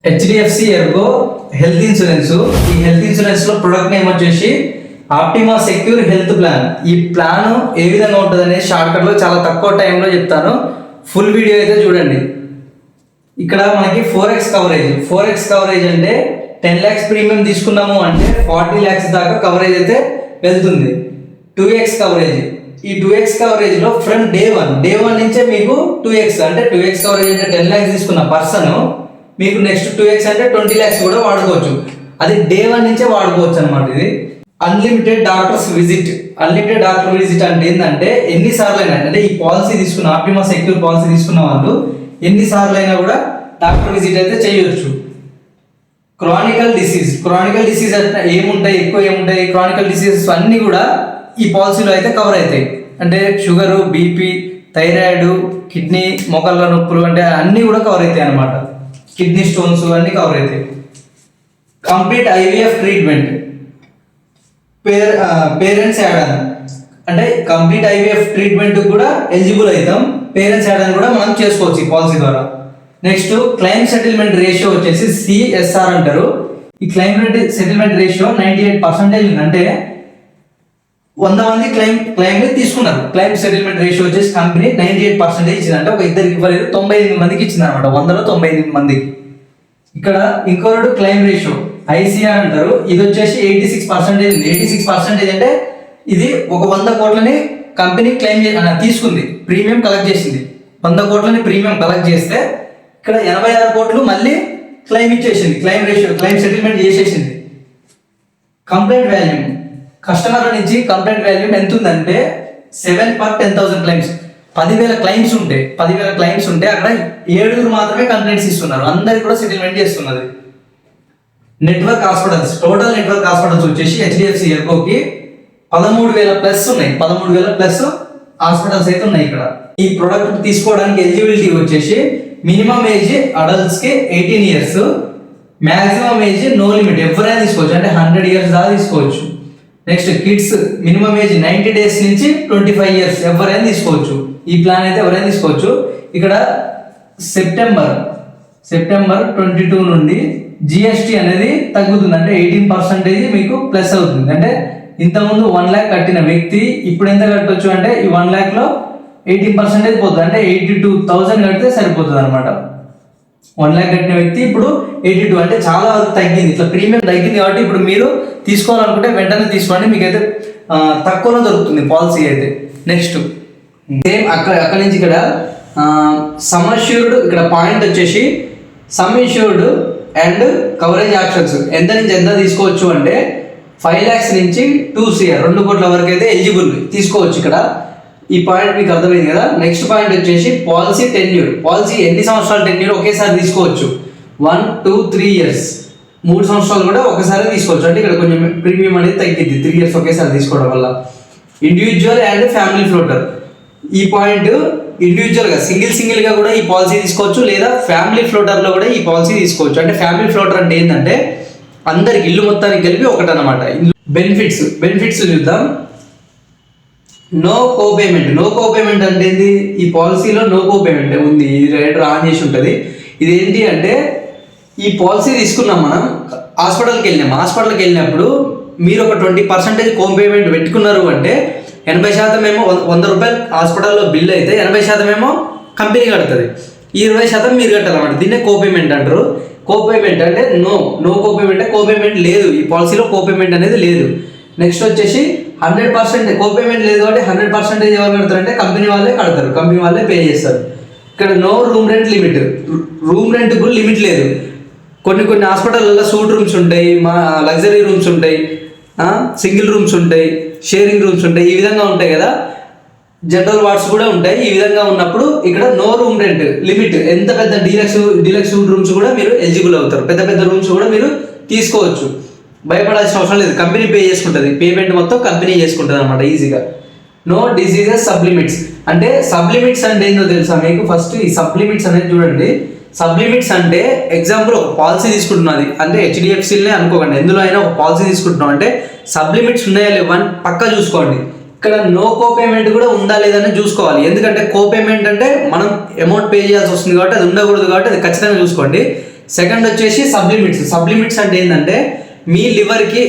HDFC Ergo health insurance. ఈ health insurance లో product name వచ్చేసి ఆప్టిమా సెక్యూర్ హెల్త్ ప్లాన్. ఈ ప్లాన్ ఏ విధంగా ఉంటుంది అనేది షార్ట్ కట్ లో చాలా తక్కువ టైంలో చెప్తాను. ఫుల్ వీడియో అయితే చూడండి. ఇక్కడ మనకి 4x కవరేజ్. 4x కవరేజ్ అంటే 10 lakhs ప్రీమియం తీసుకున్నాము అంటే 40 lakhs దాకా కవరేజ్ అయితే వెళ్తుంది. 2x coverage. ఈ 2x కవరేజ్ లో ఫ్రమ్ డే వన్ నుంచే మీకు 2x అంటే 2x కవరేజ్ అంటే 10 lakhs తీసుకున్న పర్సన్ మీకు నెక్స్ట్ 2x అంటే 20 lakhs కూడా వాడుకోవచ్చు. అది డే వన్ నుంచే వాడుకోవచ్చు అనమాట. ఇది unlimited doctors visit. Unlimited doctor visit అంటే ఏంటంటే ఎన్నిసార్లు అయినా అంటే ఈ పాలసీ తీసుకున్న ఆప్టిమా సెక్యూర్ పాలసీ తీసుకున్న వాళ్ళు ఎన్నిసార్లు అయినా కూడా డాక్టర్ విజిట్ అయితే చేయొచ్చు. క్రానికల్ డిసీజ్ అంటే ఏముంటాయి, ఎక్కువ ఏముంటాయి క్రానికల్ డిసీజెస్ అన్నీ కూడా ఈ పాలసీలో అయితే కవర్ అవుతాయి. అంటే షుగరు, బీపీ, థైరాయిడ్, కిడ్నీ, మోకాళ్ళ నొప్పులు అంటే అన్నీ కూడా కవర్ అవుతాయి అన్నమాట. కిడ్నీ స్టోన్స్ అన్నీ కవర్ అవుతాయి. Complete IVF treatment, parents add on అంటే కంప్లీట్ ఐవీఎఫ్ ట్రీట్మెంట్ కూడా ఎలిజిబుల్ అవుతాం. పేరెంట్స్ యాడ్ ఆన్ కూడా మనం చేసుకోవచ్చు ఈ పాలసీ ద్వారా. నెక్స్ట్ క్లైమ్ సెటిల్మెంట్ రేషియో వచ్చేసి సిఎస్ఆర్ అంటారు. ఈ క్లైమ్ సెటిల్మెంట్ రేషియో 98% ఉంది. అంటే 100 మంది క్లైమ్ తీసుకున్నారు. క్లైమ్ సెటిల్మెంట్ రేషియో వచ్చేసి కంపెనీ 98% ఇచ్చింది. అంటే ఒక ఇద్దరికి ఇవ్వలేదు, 98 మందికి ఇచ్చింది అనమాట. 100లో 98 మందికి. ఇక్కడ ఇంకోటి క్లైమ్ రేషియో ఐసీఆర్ అంటారు. ఇది వచ్చేసి 86% ఉంది. 86% అంటే ఇది ఒక 100 కోట్లని కంపెనీ క్లైమ్ తీసుకుంది, ప్రీమియం కలెక్ట్ చేసింది. 100 కోట్లని ప్రీమియం కలెక్ట్ చేస్తే ఇక్కడ 86 కోట్లు మళ్ళీ క్లైమ్ ఇచ్చేసింది. క్లైమ్ రేషియో క్లైమ్ సెటిల్మెంట్ చేసేసింది. కంప్లైంట్ వాల్యూమ్ కస్టమర్ నుంచి కంప్లైంట్ వాల్యూమ్ ఎంత ఉందంటే 7/10,000 క్లైమ్స్. 10,000 క్లైమ్స్ ఉంటే 10,000 క్లైమ్స్ ఉంటే అక్కడ 7 మాత్రమే కంప్లైంట్స్ ఇస్తున్నారు. అందరికి కూడా సెటిల్మెంట్ చేస్తున్నది. Network hospitals, total network hospitals వచ్చేసి హెచ్డిఎఫ్సి ఎర్కోకి 13,000+ ఉన్నాయి. 13,000+ హాస్పిటల్స్ అయితే ఉన్నాయి ఇక్కడ. ఈ ప్రొడక్ట్ తీసుకోవడానికి ఎలిజిబిలిటీ వచ్చేసి మినిమం ఏజ్ అడల్ట్స్ కి 18 years, maximum age no limit, ఎవరైనా తీసుకోవచ్చు. అంటే 100 years దాకా తీసుకోవచ్చు. Next kids minimum age 90 days నుంచి 25 years ఎవరైనా తీసుకోవచ్చు. ఈ ప్లాన్ అయితే ఎవరైనా తీసుకోవచ్చు. ఇక్కడ సెప్టెంబర్ 22 నుండి జిఎస్టీ అనేది తగ్గుతుంది. అంటే 18% మీకు ప్లస్ అవుతుంది. అంటే ఇంతకుముందు 1 lakh కట్టిన వ్యక్తి ఇప్పుడు ఎంత కట్టవచ్చు అంటే ఈ 1 lakh లో 18% పోతుంది. అంటే 82,000 కడితే సరిపోతుంది అనమాట. 1 lakh కట్టిన వ్యక్తి ఇప్పుడు 82, అంటే చాలా వరకు తగ్గింది. ఇట్లా ప్రీమియం తగ్గింది కాబట్టి ఇప్పుడు మీరు తీసుకోవాలనుకుంటే వెంటనే తీసుకోండి, మీకైతే తక్కువలో దొరుకుతుంది పాలసీ అయితే. నెక్స్ట్ సేమ్ అక్కడ నుంచి ఇక్కడ సమ్ అష్యూర్డ్. ఇక్కడ పాయింట్ వచ్చేసి some insured and coverage options ఎంత నుంచి ఎంత తీసుకోవచ్చు అంటే 5 lakhs నుంచి 2 crore 2 కోట్ల వరకు అయితే ఎలిజిబుల్ తీసుకోవచ్చు. ఇక్కడ ఈ పాయింట్ మీకు అర్థమైంది కదా. నెక్స్ట్ పాయింట్ వచ్చేసి పాలసీ టెన్యూర్. పాలసీ ఎన్ని సంవత్సరాలు టెన్యూర్ ఒకేసారి తీసుకోవచ్చు. 1, 2, 3 years 3 సంవత్సరాలు కూడా ఒకసారి తీసుకోవచ్చు. అంటే ఇక్కడ కొంచెం ప్రీమియం అనేది తగ్గింది 3 years ఒకేసారి తీసుకోవడం వల్ల. Individual and family floater. ఈ పాయింట్ ఇండివిజువల్గా సింగిల్ గా కూడా ఈ పాలసీ తీసుకోవచ్చు, లేదా ఫ్యామిలీ ఫ్లోటర్లో కూడా ఈ పాలసీ తీసుకోవచ్చు. అంటే ఫ్యామిలీ ఫ్లోటర్ అంటే ఏంటంటే అందరికి ఇల్లు మొత్తానికి కలిపి ఒకటి అనమాట. బెనిఫిట్స్ చూద్దాం. నో కోపేమెంట్ అంటే ఏంది? ఈ పాలసీలో నో కోపేమెంట్ ఉంది. ఇది రైడర్ ఆన్ చేసి ఉంటుంది. ఇది ఏంటి అంటే ఈ పాలసీ తీసుకున్నాం మనం, హాస్పిటల్కి వెళ్ళినప్పుడు మీరు ఒక 20% కోపేమెంట్ పెట్టుకున్నారు అంటే 80% ఏమో 100 రూపాయలు హాస్పిటల్లో బిల్ అయితే 80% ఏమో కంపెనీ కడుతుంది. ఈ 20% మీరు కట్టాలన్నమాట. దీన్నే కోపేమెంట్ అంటారు. కోపేమెంట్ అంటే నో కోపేమెంట్ లేదు. ఈ పాలసీలో కోపేమెంట్ అనేది లేదు. నెక్స్ట్ వచ్చేసి 100% కోపేమెంట్ లేదు కాబట్టి 100% ఎవరు కడతారంటే కంపెనీ వాళ్ళే కడతారు, కంపెనీ వాళ్ళే పే చేస్తారు. ఇక్కడ no room rent limit. Room rent కూడా లిమిట్ లేదు. కొన్ని హాస్పిటల్లో సూట్ రూమ్స్ ఉంటాయి, లగ్జరీ రూమ్స్ ఉంటాయి, సింగిల్ రూమ్స్ ఉంటాయి, షేరింగ్ రూమ్స్ ఉంటాయి. ఈ విధంగా ఉంటాయి కదా. జనరల్ వార్డ్స్ కూడా ఉంటాయి. ఈ విధంగా ఉన్నప్పుడు ఇక్కడ నో రూమ్ రెంట్ లిమిట్. ఎంత పెద్ద డీలక్స్ సూట్ రూమ్స్ కూడా మీరు ఎలిజిబుల్ అవుతారు. పెద్ద రూమ్స్ కూడా మీరు తీసుకోవచ్చు. భయపడాల్సిన అవసరం లేదు. కంపెనీ పే చేసుకుంటుంది. పేమెంట్ మొత్తం కంపెనీ చేసుకుంటుంది అనమాట ఈజీగా. No diseases sublimits. అంటే సబ్లిమిట్స్ అంటే ఏంటో తెలుసా మీకు? ఫస్ట్ ఈ సబ్లిమిట్స్ అనేది చూడండి. సబ్లిమిట్స్ అంటే ఎగ్జాంపుల్ ఒక పాలసీ తీసుకుంటున్నది అంటే హెచ్డిఎఫ్సిలనే అనుకోకండి, ఎందులో అయినా ఒక పాలసీ తీసుకుంటున్నాం అంటే సబ్లిమిట్స్ ఉన్నాయా లేవా అని పక్కా చూసుకోండి. ఇక్కడ నో కోపేమెంట్ కూడా ఉందా లేదని చూసుకోవాలి. ఎందుకంటే కోపేమెంట్ అంటే మనం అమౌంట్ పే చేయాల్సి వస్తుంది కాబట్టి అది ఉండకూడదు, కాబట్టి అది ఖచ్చితంగా చూసుకోండి. సెకండ్ వచ్చేసి సబ్లిమిట్స్ అంటే ఏంటంటే మీ లివర్కి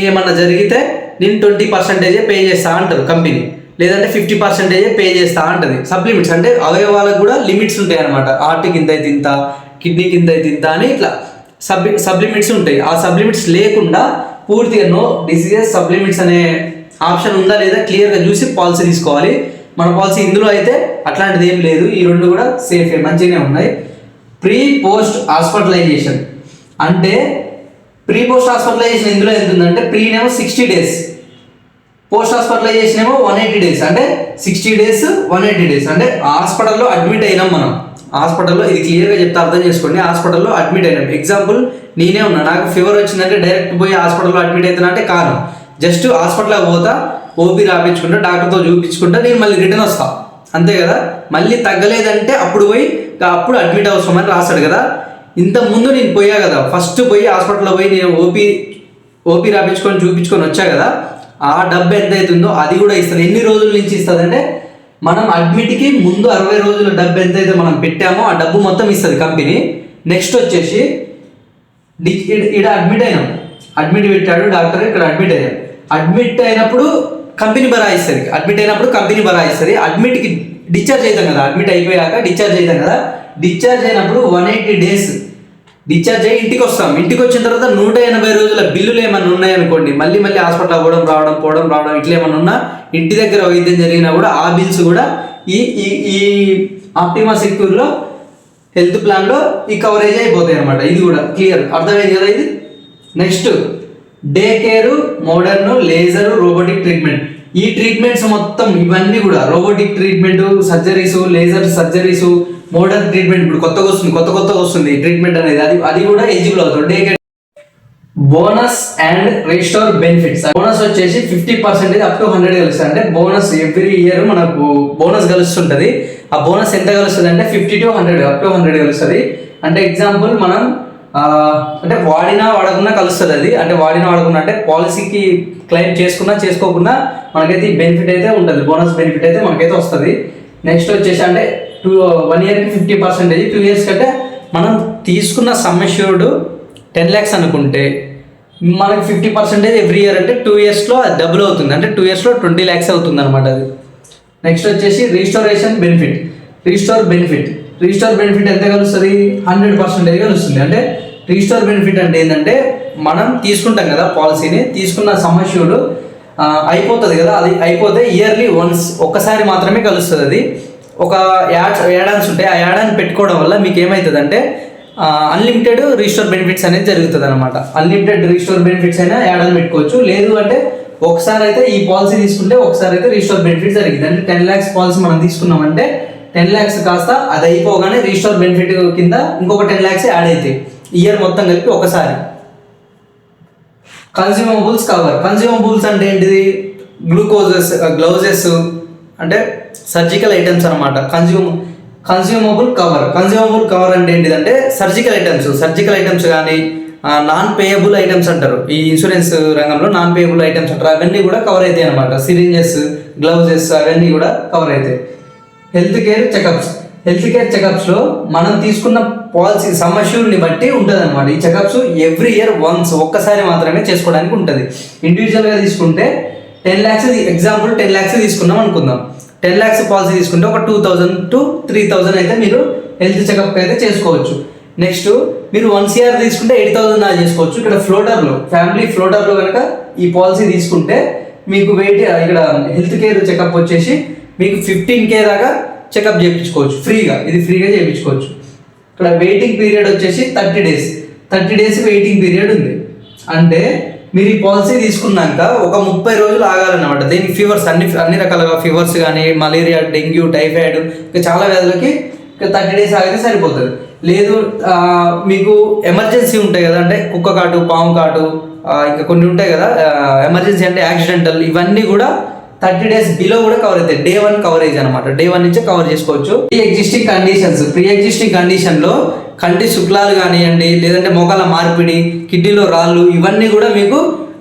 ఏమన్నా జరిగితే నేను 20% పే చేస్తా అంటారు కంపెనీ, లేదంటే 50% పే చేస్తా అంటది. సప్లిమెంట్స్ అంటే అవయవాలకు కూడా లిమిట్స్ ఉంటాయి అనమాట. హార్ట్కి ఇంత అయితే ఇంత, కిడ్నీకి ఇంత అయితే ఇంత అని ఇట్లా సప్లిమెంట్స్ ఉంటాయి. ఆ సప్లిమెంట్స్ లేకుండా పూర్తిగా నో డిసీజెస్ సప్లిమెంట్స్ అనే ఆప్షన్ ఉందా లేదా క్లియర్గా చూసి పాలసీ తీసుకోవాలి. మన పాలసీ ఇందులో అయితే అట్లాంటిది ఏం లేదు. ఈ రెండు కూడా సేఫే, మంచిగానే ఉన్నాయి. ప్రీ పోస్ట్ హాస్పిటలైజేషన్ అంటే ఇందులో ఎంత ఉందంటే ప్రీనేమో 60 days, పోస్ట్ హాస్పిటలైజేషన్ ఏమో 180 days. అంటే 60 days 180 days అంటే హాస్పిటల్లో అడ్మిట్ అయినాం మనం. హాస్పిటల్లో ఇది క్లియర్గా చెప్తే అర్థం చేసుకోండి. హాస్పిటల్లో అడ్మిట్ అయినాం. ఎగ్జాంపుల్ నేనే ఉన్నా, నాకు ఫీవర్ వచ్చిందంటే డైరెక్ట్ పోయి హాస్పిటల్లో అడ్మిట్ అవుతానంటే కాను. జస్ట్ హాస్పిటల్కి పోతా, ఓపీ రాపించుకుంటా, డాక్టర్తో చూపించుకుంటా, నేను మళ్ళీ రిటర్న్ వస్తా, అంతే కదా. మళ్ళీ తగ్గలేదంటే అప్పుడు పోయి అప్పుడు అడ్మిట్ అవసరం అని రాస్తాడు కదా. ఇంత ముందు నేను పోయా కదా, ఫస్ట్ పోయి హాస్పిటల్లో పోయి నేను ఓపీ రాపించుకొని చూపించుకొని వచ్చా కదా, ఆ డబ్బు ఎంత అవుతుందో అది కూడా ఇస్తుంది. ఎన్ని రోజుల నుంచి ఇస్తుంది అంటే మనం అడ్మిట్కి ముందు 60 రోజుల డబ్బు ఎంతైతే మనం పెట్టామో ఆ డబ్బు మొత్తం ఇస్తుంది కంపెనీ. నెక్స్ట్ వచ్చేసి ఇక్కడ అడ్మిట్ పెట్టాడు డాక్టర్, ఇక్కడ అడ్మిట్ అయినప్పుడు కంపెనీ బరాయిస్తుంది. అడ్మిట్కి డిశ్చార్జ్ అవుతాం కదా, అడ్మిట్ అయిపోయాక డిశ్చార్జ్ అవుతాం కదా. డిశ్చార్జ్ అయినప్పుడు 180 days డిశ్చార్జ్ అయ్యి ఇంటికి వస్తాం. ఇంటికి వచ్చిన తర్వాత 180 రోజుల బిల్లులు ఏమన్నా ఉన్నాయనుకోండి, మళ్ళీ హాస్పిటల్ పోవడం రావడం ఇట్లా ఏమన్నా ఉన్నా, ఇంటి దగ్గర వైద్యం జరిగినా కూడా ఆ బిల్స్ కూడా ఈ ఆప్టిమా సెక్యూర్లో హెల్త్ ప్లాన్లో ఈ కవరేజ్ అయిపోతాయి అనమాట. ఇది కూడా క్లియర్ అర్థమైంది కదా ఇది. Next day care, modern, laser, robotic treatment. ఈ ట్రీట్మెంట్స్ మొత్తం ఇవన్నీ కూడా robotic treatment, surgeries, laser surgeries, modern treatment ఇప్పుడు కొత్తగా వస్తుంది ట్రీట్మెంట్ అనేది, అది కూడా ఎలిజిబుల్ అవుతుంది. Day care. Bonus and restore benefits. Bonus వచ్చేసి 50% అప్ టు 100 కలుస్తుంది. అంటే బోనస్ ఎవ్రీ ఇయర్ మనకు బోనస్ కలుస్తుంటది. ఆ బోనస్ ఎంత కలుస్తుంది అంటే 50 to 100 అప్ టు 100 కలుస్తుంది. అంటే ఎగ్జాంపుల్ మనం అంటే వాడకున్నా కలుస్తుంది అది. అంటే వాడకున్నా అంటే పాలసీకి క్లెయిమ్ చేసుకున్నా చేసుకోకుండా మనకైతే ఈ బెనిఫిట్ అయితే ఉంటుంది, బోనస్ బెనిఫిట్ అయితే మనకైతే వస్తుంది. నెక్స్ట్ వచ్చేసి అంటే 1 yearకి 50%, 2 years కంటే మనం తీసుకున్న సమ్ అష్యూర్డ్ 10 lakhs అనుకుంటే మనకి 50% ఎవ్రీ ఇయర్ అంటే 2 yearsలో అది డబుల్ అవుతుంది. అంటే 2 yearsలో 20 lakhs అవుతుంది అనమాట అది. నెక్స్ట్ వచ్చేసి రీస్టోర్ బెనిఫిట్ ఎంత కలుస్తుంది? 100% కలుస్తుంది. అంటే రీస్టోర్ బెనిఫిట్ అంటే ఏంటంటే మనం తీసుకుంటాం కదా పాలసీని, తీసుకున్న సమస్యలు అయిపోతుంది కదా, అది అయిపోతే ఇయర్లీ వన్స్ ఒక్కసారి మాత్రమే కలుస్తుంది. అది ఒక యాడాన్స్ ఉంటాయి, ఆ యాడాన్ని పెట్టుకోవడం వల్ల మీకు ఏమవుతుంది అంటే అన్లిమిటెడ్ రీస్టోర్ బెనిఫిట్స్ అనేది జరుగుతుంది అనమాట. అన్లిమిటెడ్ రీస్టోర్ బెనిఫిట్స్ అయినా యాడాన్ని పెట్టుకోవచ్చు. లేదు అంటే ఒకసారి అయితే ఈ పాలసీ తీసుకుంటే ఒకసారి అయితే రీస్టోర్ బెనిఫిట్ జరిగింది. అంటే 10 lakhs పాలసీ మనం తీసుకున్నామంటే 10 lakhs కాస్త అది అయిపోగానే రీస్టోర్ బెనిఫిట్ కింద ఇంకొక 10 lakhs యాడ్ అవుతాయి ఇయర్ మొత్తం కలిపి ఒకసారి. కన్స్యూమబుల్స్ అంటే ఏంటిది? గ్లౌజెస్ అంటే సర్జికల్ ఐటమ్స్ అనమాట. కన్స్యూమబుల్ కవర్ అంటే ఏంటిదంటే సర్జికల్ ఐటమ్స్ కానీ నాన్ పేయబుల్ ఐటమ్స్ అంటారు. ఈ ఇన్సూరెన్స్ రంగంలో నాన్ పేయబుల్ ఐటమ్స్ అంటారు. అవన్నీ కూడా కవర్ అవుతాయి అనమాట. సిరింజెస్, గ్లౌజెస్ అవన్నీ కూడా కవర్ అవుతాయి. హెల్త్ కేర్ చెకప్స్లో మనం తీసుకున్న పాలసీ సమస్యల్ని బట్టి ఉంటుంది అనమాట. ఈ చెకప్స్ ఎవ్రీ ఇయర్ వన్స్ ఒక్కసారి మాత్రమే చేసుకోవడానికి ఉంటుంది. ఇండివిజువల్గా తీసుకుంటే 10 lakhs, ఎగ్జాంపుల్ 10 lakhs తీసుకున్నాం అనుకుందాం. 10 lakhs పాలసీ తీసుకుంటే ఒక 2000 to 3000 అయితే మీరు హెల్త్ చెకప్ అయితే చేసుకోవచ్చు. నెక్స్ట్ మీరు 1 CR తీసుకుంటే 8000 దాకా చేసుకోవచ్చు. ఇక్కడ ఫ్యామిలీ ఫ్లోటర్లో కనుక ఈ పాలసీ తీసుకుంటే మీకు ఇక్కడ హెల్త్ కేర్ చెకప్ వచ్చేసి మీకు 15K దాకా చెకప్ చేయించుకోవచ్చు ఫ్రీగా. ఇది ఫ్రీగా చేయించుకోవచ్చు. ఇక్కడ వెయిటింగ్ పీరియడ్ వచ్చేసి 30 days వెయిటింగ్ పీరియడ్ ఉంది. అంటే మీరు ఈ పాలసీ తీసుకున్నాక ఒక 30 రోజులు ఆగాలన్నమాట. దీనికి ఫీవర్స్ అన్ని రకాలుగా ఫీవర్స్ కానీ మలేరియా, డెంగ్యూ, టైఫాయిడ్ ఇంకా చాలా వ్యాధులకి 30 days ఆగితే సరిపోతుంది. లేదు మీకు ఎమర్జెన్సీ ఉంటాయి కదా, అంటే కుక్క కాటు, పాము కాటు, ఇంకా కొన్ని ఉంటాయి కదా ఎమర్జెన్సీ అంటే యాక్సిడెంటల్, ఇవన్నీ కూడా 30 days బిలో కూడా కవర్ అవుతాయి. Day 1 కవరేజ్ అనమాట. Day 1 నుంచే కవర్ చేసుకోవచ్చు. ప్రీ ఎగ్జిస్టింగ్ కండిషన్లో కంటి శుక్లాలు కానివ్వండి, లేదంటే మోకాల మార్పిడి, కిడ్నీలో రాళ్ళు, ఇవన్నీ కూడా మీకు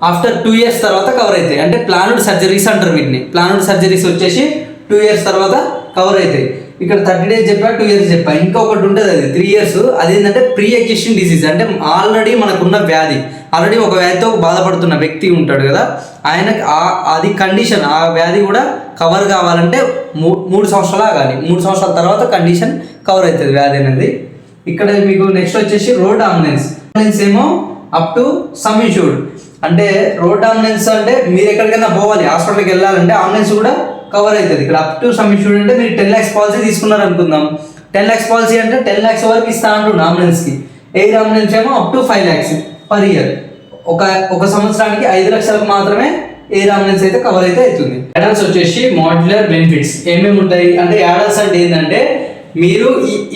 ఆఫ్టర్ 2 years తర్వాత కవర్ అవుతాయి. అంటే ప్లాన్డ్ సర్జరీస్ అంటారు వీటిని. ప్లాన్డ్ సర్జరీస్ వచ్చేసి 2 years తర్వాత కవర్ అవుతాయి. ఇక్కడ 30 days చెప్పా, 2 years చెప్పా. ఇంకా ఒకటి ఉంటుంది, అది 3 years. అదేంటంటే ప్రీ ఎగ్జిస్టింగ్ డిసీజ్, అంటే ఆల్రెడీ మనకున్న వ్యాధి, ఆల్రెడీ ఒక వ్యాధితో బాధపడుతున్న వ్యక్తి ఉంటాడు కదా, ఆయనకి అది కండిషన్, ఆ వ్యాధి కూడా కవర్ కావాలంటే 3 సంవత్సరాలు ఆగాలి. 3 సంవత్సరాల తర్వాత కండిషన్ కవర్ అవుతుంది వ్యాధి అనేది. ఇక్కడ మీకు నెక్స్ట్ వచ్చేసి రోడ్ అంబులెన్స్ ఏమో అప్ టు సమ్ ఇన్సూర్డ్. అంటే రోడ్ అంబులెన్స్ అంటే మీరు ఎక్కడికైనా పోవాలి, హాస్పిటల్కి వెళ్ళాలంటే అంబులెన్స్ కూడా కవర్ అవుతుంది. ఇక్కడ అప్ టు సమ్ ఇన్సూర్డ్ అంటే మీరు 10 lakhs పాలసీ తీసుకున్నారు అనుకుందాం. 10 lakhs పాలసీ అంటే 10 lakhs వరకు ఇస్తా అంటున్నా అంబులెన్స్కి. ఎయిర్ అంబులెన్స్ ఏమో up to 5 lakhs per year. ఒక సంవత్సరానికి 5 లక్షలకు మాత్రమే ఎయిర్ అంబులెన్స్ అయితే కవర్ అయితే అవుతుంది. యాడల్స్ వచ్చేసి మాడ్యులర్ బెనిఫిట్స్ ఏమేమి ఉంటాయి అంటే, యాడల్స్ అంటే ఏంటంటే మీరు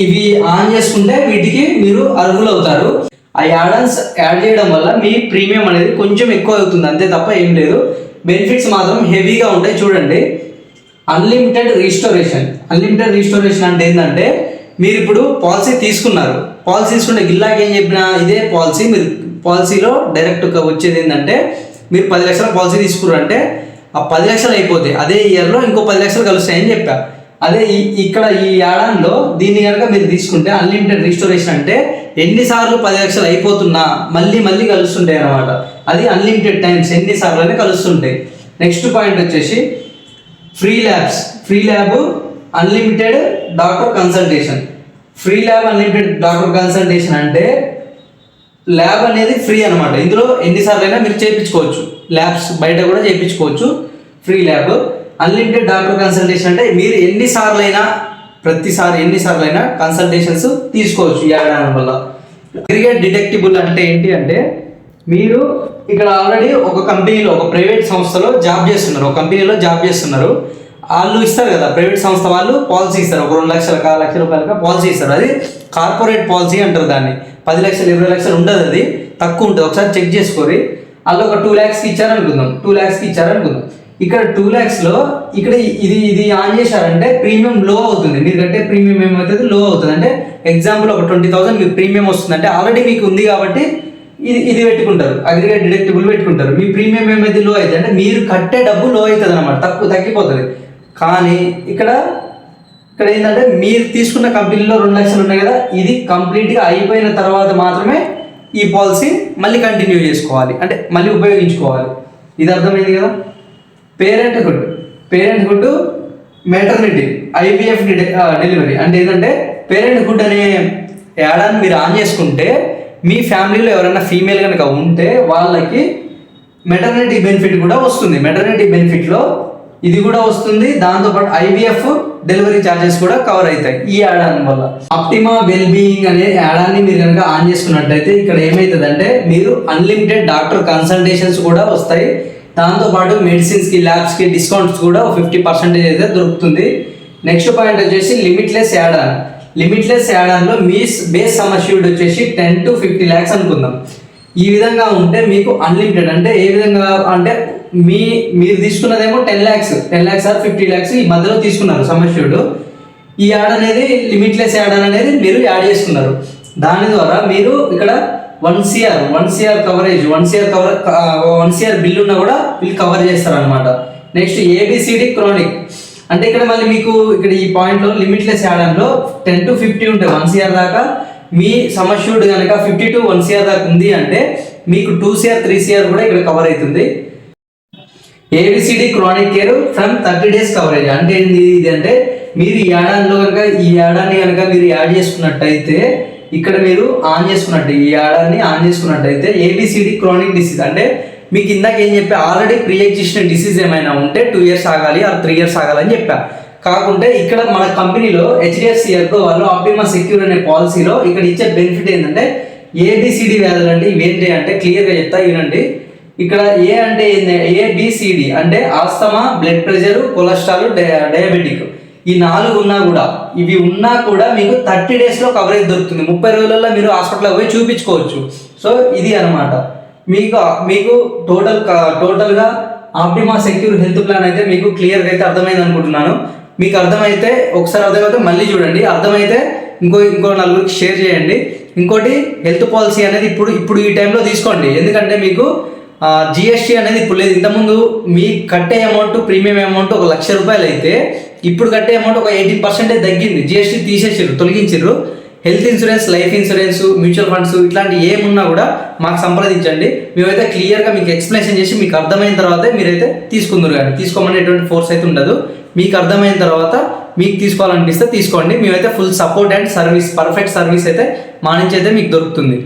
ఇవి ఆన్ చేసుకుంటే వీటికి మీరు అర్హులు అవుతారు. ఆ యాడల్స్ యాడ్ చేయడం వల్ల మీ ప్రీమియం అనేది కొంచెం ఎక్కువ అవుతుంది, అంతే తప్ప ఏం లేదు. బెనిఫిట్స్ మాత్రం హెవీగా ఉంటాయి. చూడండి, అన్లిమిటెడ్ రీస్టోరేషన్ అంటే ఏంటంటే, మీరు ఇప్పుడు పాలసీ తీసుకున్నారు, పాలసీ తీసుకుంటే గిల్లాకి ఏం చెప్పినా ఇదే పాలసీ, మీరు పాలసీలో డైరెక్ట్ వచ్చేది ఏంటంటే, మీరు 10 లక్షల పాలసీ తీసుకున్నారంటే ఆ 10 లక్షలు అయిపోతాయి, అదే ఇయర్లో ఇంకో 10 లక్షలు కలుస్తాయని చెప్పా. అదే ఇక్కడ ఈ యాడాన్లో దీన్ని కనుక మీరు తీసుకుంటే అన్లిమిటెడ్ రీస్టోరేషన్ అంటే ఎన్నిసార్లు 10 లక్షలు అయిపోతున్నా మళ్ళీ కలుస్తుంటాయి అన్నమాట. అది అన్లిమిటెడ్ టైమ్స్ ఎన్నిసార్లు అయినా కలుస్తుంటాయి. నెక్స్ట్ పాయింట్ వచ్చేసి free lab unlimited doctor consultation. Unlimited doctor consultation అంటే ల్యాబ్ అనేది ఫ్రీ అనమాట. ఇందులో ఎన్నిసార్లు అయినా మీరు చేయించుకోవచ్చు, ల్యాబ్స్ బయట కూడా చేయించుకోవచ్చు. Free lab unlimited doctor consultation అంటే మీరు ఎన్నిసార్లు అయినా కన్సల్టేషన్స్ తీసుకోవచ్చు ఈ యాడ్ వల్ల. అగ్రిగేట్ డిడక్టిబుల్ అంటే ఏంటి అంటే, మీరు ఇక్కడ ఆల్రెడీ ఒక కంపెనీలో, ఒక ప్రైవేట్ సంస్థలో జాబ్ చేస్తున్నారు, వాళ్ళు ఇస్తారు కదా, ప్రైవేట్ సంస్థ వాళ్ళు పాలసీ ఇస్తారు, ఒక 2 లక్షలకా, ₹1 లక్ష పాలసీ ఇస్తారు. అది కార్పొరేట్ పాలసీ అంటారు దాన్ని. 10 లక్షలు 20 లక్షలు ఉండదు, అది తక్కువ ఉంటుంది. ఒకసారి చెక్ చేసుకోరి. వాళ్ళు ఒక 2 lakhsకి ఇచ్చారనుకుందాం. ఇక్కడ 2 lakhsలో ఇక్కడ ఇది ఆన్ చేశారంటే ప్రీమియం లో అవుతుంది. మీరు కట్టే ప్రీమియం ఏమవుతుంది, లో అవుతుంది. అంటే ఎగ్జాంపుల్ ఒక 20,000 మీకు ప్రీమియం వస్తుంది అంటే ఆల్రెడీ మీకు ఉంది కాబట్టి ఇది పెట్టుకుంటారు, అగ్రిగేట్ డిడక్టిబుల్ పెట్టుకుంటారు. మీ ప్రీమియం ఏమైతే లో అవుతుంది అంటే మీరు కట్టే డబ్బు లో అవుతుంది అనమాట, తగ్గిపోతుంది. కానీ ఇక్కడ ఏంటంటే, మీరు తీసుకున్న కంపెనీలో 2 లక్షలు ఉన్నాయి కదా, ఇది కంప్లీట్గా అయిపోయిన తర్వాత మాత్రమే ఈ పాలసీ మళ్ళీ కంటిన్యూ చేసుకోవాలి, అంటే మళ్ళీ ఉపయోగించుకోవాలి. ఇది అర్థమైంది కదా. పేరెంట్హుడ్ మెటర్నిటీ IVF డెలివరీ అంటే ఏంటంటే, పేరెంట్హుడ్ అనే యాడాన్ని మీరు ఆన్ చేసుకుంటే మీ ఫ్యామిలీలో ఎవరైనా ఫీమేల్ కనుక ఉంటే వాళ్ళకి మెటర్నిటీ బెనిఫిట్ కూడా వస్తుంది. మెటర్నిటీ బెనిఫిట్లో ఇది కూడా వస్తుంది. దాంతోపాటు IVF డెలివరీ ఛార్జెస్ కూడా కవర్ అవుతాయి ఈ యాడాన్ వల్ల. ఆప్టిమా వెల్ బీయింగ్ అనే యాడాన్ని మీరు కనుక ఆన్ చేసుకున్నట్టయితే ఇక్కడ ఏమవుతుందంటే, మీరు అన్లిమిటెడ్ డాక్టర్ కన్సల్టేషన్స్ కూడా వస్తాయి. దాంతోపాటు మెడిసిన్స్కి, ల్యాబ్స్కి డిస్కౌంట్స్ కూడా 50% అయితే దొరుకుతుంది. నెక్స్ట్ పాయింట్ వచ్చేసి లిమిట్లెస్ యాడాన్లో మీ బేస్ సమ్ అష్యూర్డ్ వచ్చేసి 10 to 50 lakhs అనుకుందాం. ఈ విధంగా ఉంటే మీకు అన్లిమిటెడ్ అంటే ఏ విధంగా అంటే, మీరు తీసుకున్నదేమో 10 lakhs ఆర్ 50 lakhs ఈ మధ్యలో తీసుకున్నారు సమ్ అష్యూర్డ్. ఈ యాడ్ అనేది లిమిట్లెస్ యాడ్ అనేది మీరు యాడ్ చేసుకున్నారు. దాని ద్వారా మీరు ఇక్కడ 1 CR కవరేజ్, 1 CR బిల్ ఉన్నా కూడా వీళ్ళు కవర్ చేస్తారు అనమాట. నెక్స్ట్ ABCD క్రానిక్ అంటే ఇక్కడ మళ్ళీ మీకు ఇక్కడ ఈ పాయింట్లో లిమిట్లెస్ యాడ్లో 10 to 50 ఉంటాయి 1 CR దాకా. మీ సమస్యుడు కనుక 50 to 1 CR దాకా ఉంది అంటే మీకు 2 CR 3 CR కూడా ఇక్కడ కవర్ అవుతుంది. ABCD chronic care from 30 days coverage అంటే ఏంటి ఇది అంటే, మీరు ఈ యాడాన్ని కనుక మీరు యాడ్ చేసుకున్నట్టయితే, ఇక్కడ మీరు ఈ యాడాన్ని ఆన్ చేసుకున్నట్టయితే ABCD క్రానిక్ డిసీజ్ అంటే మీకు ఇందాక ఏం చెప్పా, ఆల్రెడీ ప్రీ ఎగ్జిస్టెంట్ డిసీజ్ ఏమైనా ఉంటే 2 years ఆగాలి ఆర్ 3 years ఆగాలని చెప్పా. కాకుంటే ఇక్కడ మన కంపెనీలో HDFC ఎర్గో వాళ్ళు ఆప్టిమా సెక్యూర్ అనే పాలసీలో ఇక్కడ ఇచ్చే బెనిఫిట్ ఏంటంటే, ABCD వ్యాధులు అంటే ఇవేంటి అంటే క్లియర్గా చెప్తా వినండి. ఇక్కడ ఏ అంటే ABCD అంటే asthma, blood pressure, cholesterol, diabetic, ఈ 4 ఉన్నా కూడా మీకు 30 daysలో కవరేజ్ దొరుకుతుంది. 30 రోజులలో మీరు హాస్పిటల్కి పోయి చూపించుకోవచ్చు. సో ఇది అనమాట మీకు టోటల్గా ఆప్టిమా సెక్యూర్ హెల్త్ ప్లాన్ అయితే మీకు క్లియర్గా అయితే అర్థమైంది అనుకుంటున్నాను. మీకు అర్థమైతే ఒకసారి అర్థమైతే మళ్ళీ చూడండి, అర్థమైతే ఇంకో నలుగురికి షేర్ చేయండి. ఇంకోటి హెల్త్ పాలసీ అనేది ఇప్పుడు ఈ టైంలో తీసుకోండి, ఎందుకంటే మీకు GST అనేది ఇప్పుడు లేదు. ఇంతకుముందు మీ కట్టే అమౌంట్, ప్రీమియం అమౌంట్ 1 లక్ష రూపాయలు అయితే ఇప్పుడు కట్టే అమౌంట్ ఒక 18% తగ్గింది, జిఎస్టీ తీసేసారు, తొలగించారు. Health insurance, life insurance, mutual funds ఇట్లాంటి ఏమున్నా కూడా మాకు సంప్రదించండి. మేమైతే క్లియర్గా మీకు ఎక్స్ప్లెనేషన్ చేసి మీకు అర్థమైన తర్వాతే మీరైతే తీసుకుందరు. కానీ తీసుకోమని ఎటువంటి ఫోర్స్ అయితే ఉండదు. మీకు అర్థమైన తర్వాత మీకు తీసుకోవాలనిపిస్తే తీసుకోండి. మేమైతే full support and service, perfect service అయితే మా నుంచి అయితే మీకు దొరుకుతుంది.